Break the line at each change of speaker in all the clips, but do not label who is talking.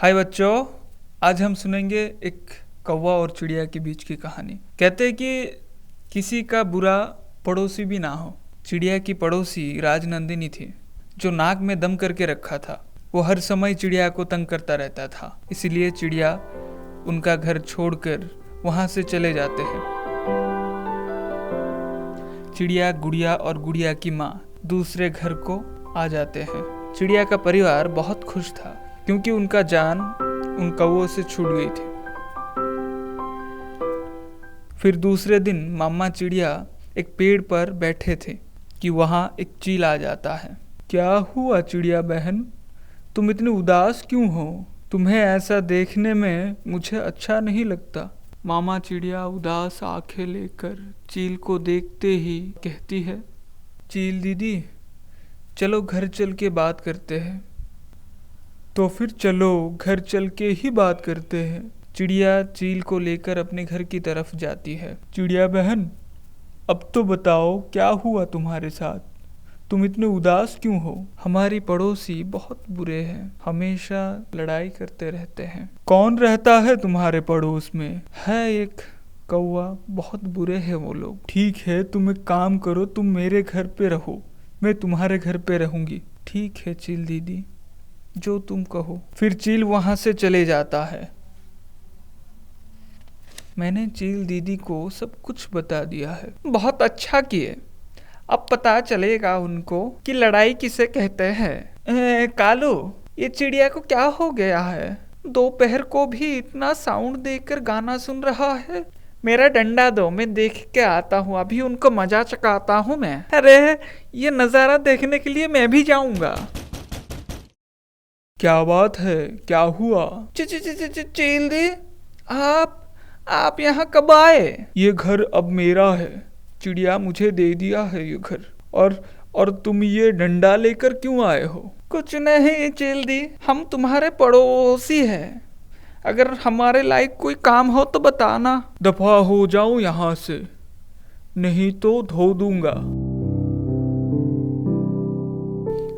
हाय बच्चों, आज हम सुनेंगे एक कौवा और चिड़िया के बीच की कहानी। कहते हैं कि किसी का बुरा पड़ोसी भी ना हो। चिड़िया की पड़ोसी राजनंदिनी थी, जो नाक में दम करके रखा था। वो हर समय चिड़िया को तंग करता रहता था, इसीलिए चिड़िया उनका घर छोड़कर वहाँ से चले जाते हैं। चिड़िया, गुड़िया और गुड़िया की माँ दूसरे घर को आ जाते हैं। चिड़िया का परिवार बहुत खुश था, क्योंकि उनका जान उन कौवों से छूट गई थी। फिर दूसरे दिन मामा चिड़िया एक पेड़ पर बैठे थे कि वहाँ एक चील आ जाता है। क्या हुआ चिड़िया बहन, तुम इतनी उदास क्यों हो? तुम्हें ऐसा देखने में मुझे अच्छा नहीं लगता। मामा चिड़िया उदास आंखें लेकर चील को देखते ही कहती है, चील दीदी, चलो घर चल के बात करते हैं। तो फिर चलो घर चल के ही बात करते हैं। चिड़िया चील को लेकर अपने घर की तरफ जाती है। चिड़िया बहन, अब तो बताओ क्या हुआ तुम्हारे साथ? तुम इतने उदास क्यों हो? हमारी पड़ोसी बहुत बुरे हैं, हमेशा लड़ाई करते रहते हैं। कौन रहता है तुम्हारे पड़ोस में? है एक कौवा, बहुत बुरे हैं वो लोग। ठीक है, तुम एक काम करो, तुम मेरे घर पे रहो, मैं तुम्हारे घर पे रहूंगी। ठीक है चील दीदी, जो तुम कहो। फिर चील वहां से चले जाता है। मैंने चील दीदी को सब कुछ बता दिया है। बहुत अच्छा किए, अब पता चलेगा उनको कि लड़ाई किसे कहते हैं। कालू, ये चिड़िया को क्या हो गया है? दोपहर को भी इतना साउंड देकर गाना सुन रहा है। मेरा डंडा दो, मैं देख के आता हूँ, अभी उनको मजा चकाता हूँ मैं। अरे ये नज़ारा देखने के लिए मैं भी जाऊंगा। क्या बात है, क्या हुआ? चील दी, आप यहाँ कब आए? ये घर अब मेरा है। चिड़िया, मुझे दे दिया है ये घर। और तुम ये डंडा लेकर क्यों आए हो? कुछ नहीं चील दी, हम तुम्हारे पड़ोसी हैं। अगर हमारे लायक कोई काम हो तो बताना। दफा हो जाओ यहाँ से, नहीं तो धो दूंगा।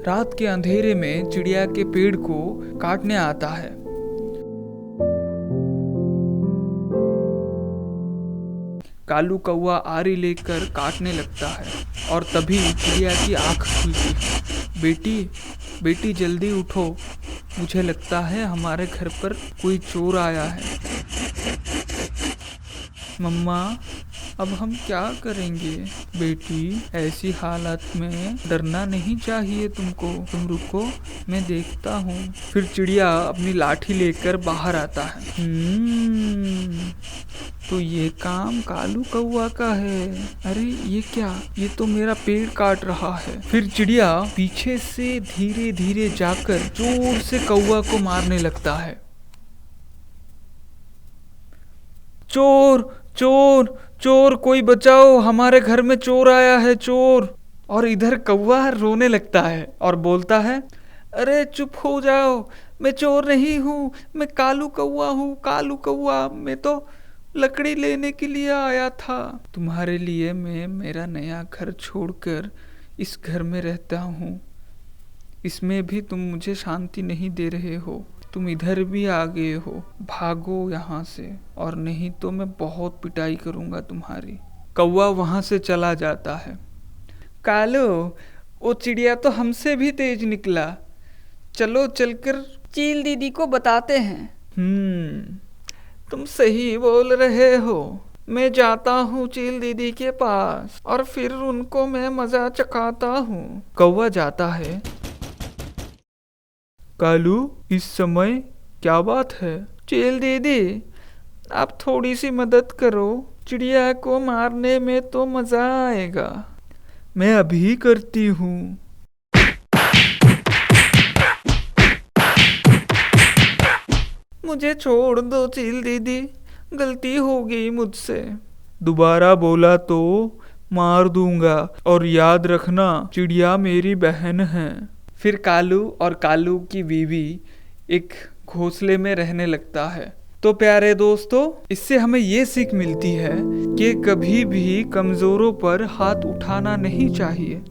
रात के अंधेरे में चिड़िया के पेड़ को काटने आता है। कालू कौवा आरी लेकर काटने लगता है, और तभी चिड़िया की आंख खुलती है। बेटी, बेटी जल्दी उठो, मुझे लगता है हमारे घर पर कोई चोर आया है। मम्मा, अब हम क्या करेंगे? बेटी, ऐसी हालत में डरना नहीं चाहिए तुमको। तुम रुको, मैं देखता हूँ। फिर चिड़िया अपनी लाठी लेकर बाहर आता है। तो ये काम कालू कौवा का है। अरे ये क्या, ये तो मेरा पेड़ काट रहा है। फिर चिड़िया पीछे से धीरे धीरे जाकर जोर से कौवा को मारने लगता है। चोर चोर चोर, कोई बचाओ, हमारे घर में चोर आया है, चोर। और इधर कौवा रोने लगता है और बोलता है, अरे चुप हो जाओ, मैं चोर नहीं हूँ, मैं कालू कौवा हूँ। कालू कौवा, मैं तो लकड़ी लेने के लिए आया था। तुम्हारे लिए मैं मेरा नया घर छोड़कर इस घर में रहता हूँ। इसमें भी तुम मुझे शांति नहीं दे रहे हो। तुम इधर भी आ गए हो, भागो यहाँ से, और नहीं तो मैं बहुत पिटाई करूँगा तुम्हारी। कौवा वहाँ से चला जाता है। कालू, वो चिड़िया तो हमसे भी तेज निकला। चलो चलकर चील दीदी को बताते हैं। तुम सही बोल रहे हो। मैं जाता हूँ चील दीदी के पास, और फिर उनको मैं मजा चखाता हूँ। कौवा जाता है। कालू, इस समय क्या बात है? चील दीदी, आप थोड़ी सी मदद करो, चिड़िया को मारने में तो मजा आएगा। मैं अभी करती हूँ। मुझे छोड़ दो चील दीदी, गलती हो गई मुझसे। दोबारा बोला तो मार दूंगा, और याद रखना चिड़िया मेरी बहन है। फिर कालू और कालू की बीवी एक घोंसले में रहने लगता है। तो प्यारे दोस्तों, इससे हमें ये सीख मिलती है कि कभी भी कमजोरों पर हाथ उठाना नहीं चाहिए।